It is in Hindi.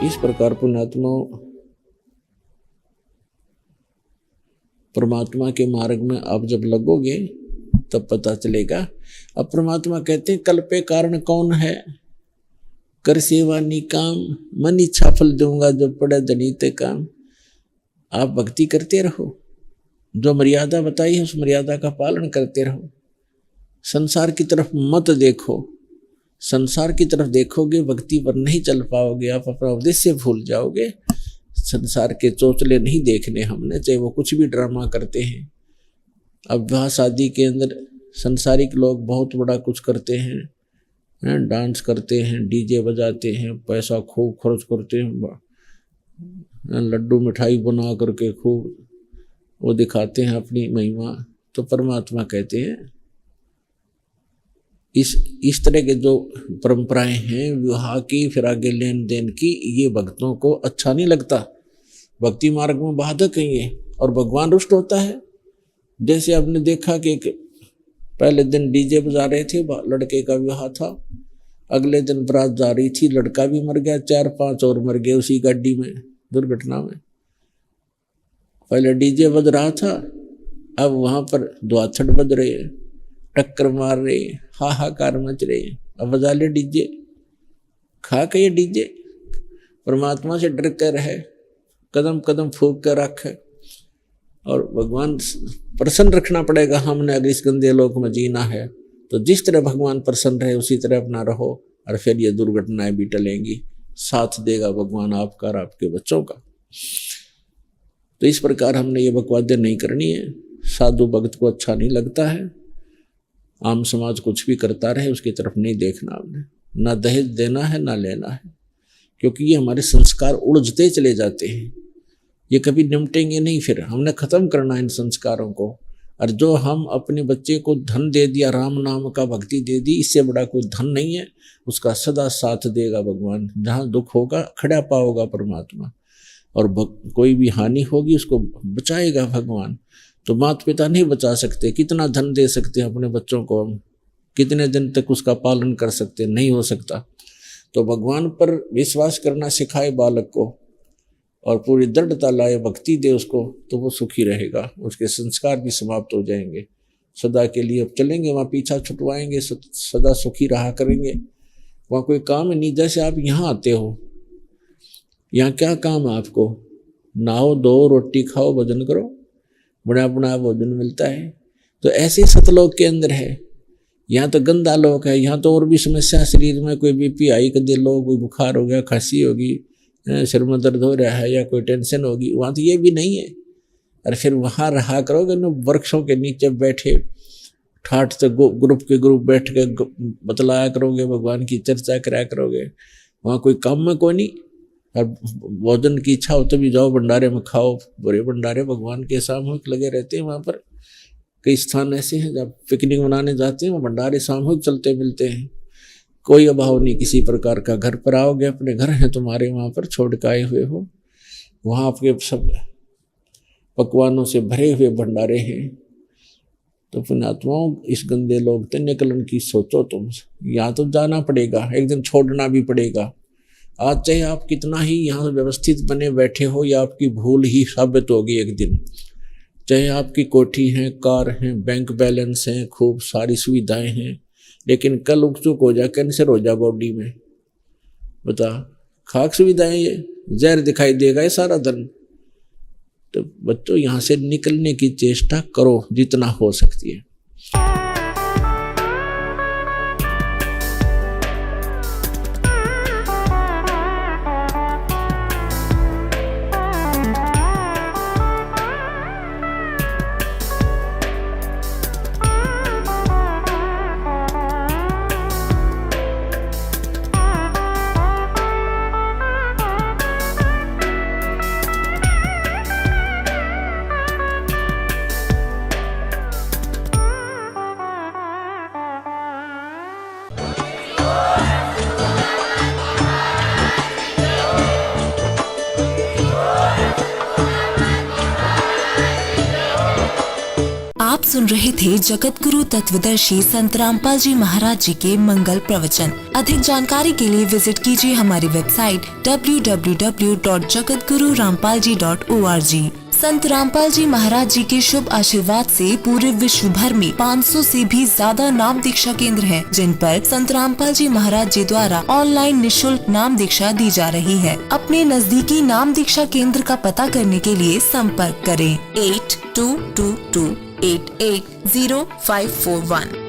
इस प्रकार पुण्यात्मा परमात्मा के मार्ग में आप जब लगोगे तब पता चलेगा। अब परमात्मा कहते हैं कल्पे कारण कौन है, कर सेवा निकाम, मन इच्छा फल दूंगा जो पड़े जनिते काम। आप भक्ति करते रहो, जो मर्यादा बताई है उस मर्यादा का पालन करते रहो, संसार की तरफ मत देखो। संसार की तरफ देखोगे भक्ति पर नहीं चल पाओगे, आप अपना उद्देश्य भूल जाओगे। संसार के चोचले नहीं देखने हमने, चाहे वो कुछ भी ड्रामा करते हैं। अब विवाह शादी के अंदर संसारिक लोग बहुत बड़ा कुछ करते हैं, डांस करते हैं, डीजे बजाते हैं, पैसा खूब खर्च करते हैं, लड्डू मिठाई बना करके खूब वो दिखाते हैं अपनी महिमा। तो परमात्मा कहते हैं इस तरह के जो परंपराएं हैं विवाह की, फिर आगे लेन देन की, ये भक्तों को अच्छा नहीं लगता, भक्ति मार्ग में बाधक है ये, और भगवान रुष्ट होता है। जैसे आपने देखा कि पहले दिन डीजे बजा रहे थे, लड़के का विवाह था, अगले दिन बारात जा रही थी, लड़का भी मर गया, 4-5 और मर गए उसी गाड़ी में, दुर्घटना में। पहले डीजे बज रहा था, अब वहां पर द्वाथड़ बज रहे हैं, टक्कर मार रहे, हाहाकार मच रहे। अब बजा ले डीजे, खा के ये डीजे। परमात्मा से डर कर रहे, कदम कदम फूंक कर रखे, और भगवान प्रसन्न रखना पड़ेगा। हमने अगर इस गंदे लोक में जीना है तो जिस तरह भगवान प्रसन्न रहे उसी तरह अपना रहो, और फिर ये दुर्घटनाएं भी टलेंगी, साथ देगा भगवान आपका और आपके बच्चों का। तो इस प्रकार हमने ये बकवादें नहीं करनी है। साधु भक्त को अच्छा नहीं लगता है, आम समाज कुछ भी करता रहे उसकी तरफ नहीं देखना हमने, ना दहेज देना है ना लेना है, क्योंकि ये हमारे संस्कार उलझते चले जाते हैं, ये कभी निपटेंगे नहीं। फिर हमने खत्म करना इन संस्कारों को। और जो हम अपने बच्चे को धन दे दिया, राम नाम का भक्ति दे दी, इससे बड़ा कोई धन नहीं है। उसका सदा साथ देगा भगवान, जहाँ दुख होगा खड़ा पाओगा परमात्मा, और कोई भी हानि होगी उसको बचाएगा भगवान। तो माता पिता नहीं बचा सकते, कितना धन दे सकते हैं अपने बच्चों को हम, कितने दिन तक उसका पालन कर सकते, नहीं हो सकता। तो भगवान पर विश्वास करना सिखाए बालक को, और पूरी दृढ़ता लाए, भक्ति दे उसको, तो वो सुखी रहेगा, उसके संस्कार भी समाप्त हो जाएंगे सदा के लिए। अब चलेंगे वहाँ पीछा छुटवाएंगे, सदा सुखी रहा करेंगे, वहाँ कोई काम नहीं। जैसे आप यहाँ आते हो, यहाँ क्या काम है आपको, नहाओ धो रोटी खाओ भजन करो, बड़ा बड़ा भोजन मिलता है। तो ऐसे सतलोक के अंदर है, यहाँ तो गंदा लोक है, यहाँ तो और भी समस्या, शरीर में कोई बीपी आई कदे लो, कोई बुखार हो गया, खांसी होगी, सिर में दर्द हो रहा है, या कोई टेंशन होगी, वहाँ तो ये भी नहीं है। और फिर वहाँ रहा करोगे ना, वृक्षों के नीचे बैठे ठाठ से ग्रुप के ग्रुप बैठ के बतलाया करोगे, भगवान की चर्चा कराया करोगे, वहाँ कोई काम में कोई नहीं। और भोजन की इच्छा हो तो भी जाओ भंडारे में खाओ, बुरे भंडारे भगवान के सामूहिक लगे रहते हैं। वहाँ पर कई स्थान ऐसे हैं जब पिकनिक मनाने जाते हैं, वो भंडारे सामूहिक चलते मिलते हैं, कोई अभाव नहीं किसी प्रकार का। घर पर आओगे, अपने घर हैं तुम्हारे, वहाँ पर छोड़ के आए हुए हो, वहाँ आपके सब पकवानों से भरे हुए भंडारे हैं। तो पुण्यात्माओं, इस गंदे लोग तो निकलन की सोचो तुम, यहाँ तो जाना पड़ेगा, एक दिन छोड़ना भी पड़ेगा। आज चाहे आप कितना ही यहाँ व्यवस्थित बने बैठे हो, या आपकी भूल ही साबित होगी एक दिन। चाहे आपकी कोठी है, कार है, बैंक बैलेंस है, खूब सारी सुविधाएं हैं, लेकिन कल उकचुक हो जाए, कैंसर हो जाए बॉडी में, बता, खाक सुविधाएं, ये जहर दिखाई देगा ये सारा धन। तो बच्चों, यहाँ से निकलने की चेष्टा करो जितना हो सकती है। सुन रहे थे जगत गुरु तत्वदर्शी संत रामपाल जी महाराज जी के मंगल प्रवचन। अधिक जानकारी के लिए विजिट कीजिए हमारी वेबसाइट www.jagatgururampalji.org। संत रामपाल जी महाराज जी के शुभ आशीर्वाद से पूरे विश्व भर में 500 से भी ज्यादा नाम दीक्षा केंद्र हैं, जिन पर संत रामपाल जी महाराज जी द्वारा ऑनलाइन निशुल्क नाम दीक्षा दी जा रही है। अपने नजदीकी नाम दीक्षा केंद्र का पता करने के लिए संपर्क करें 8222880541।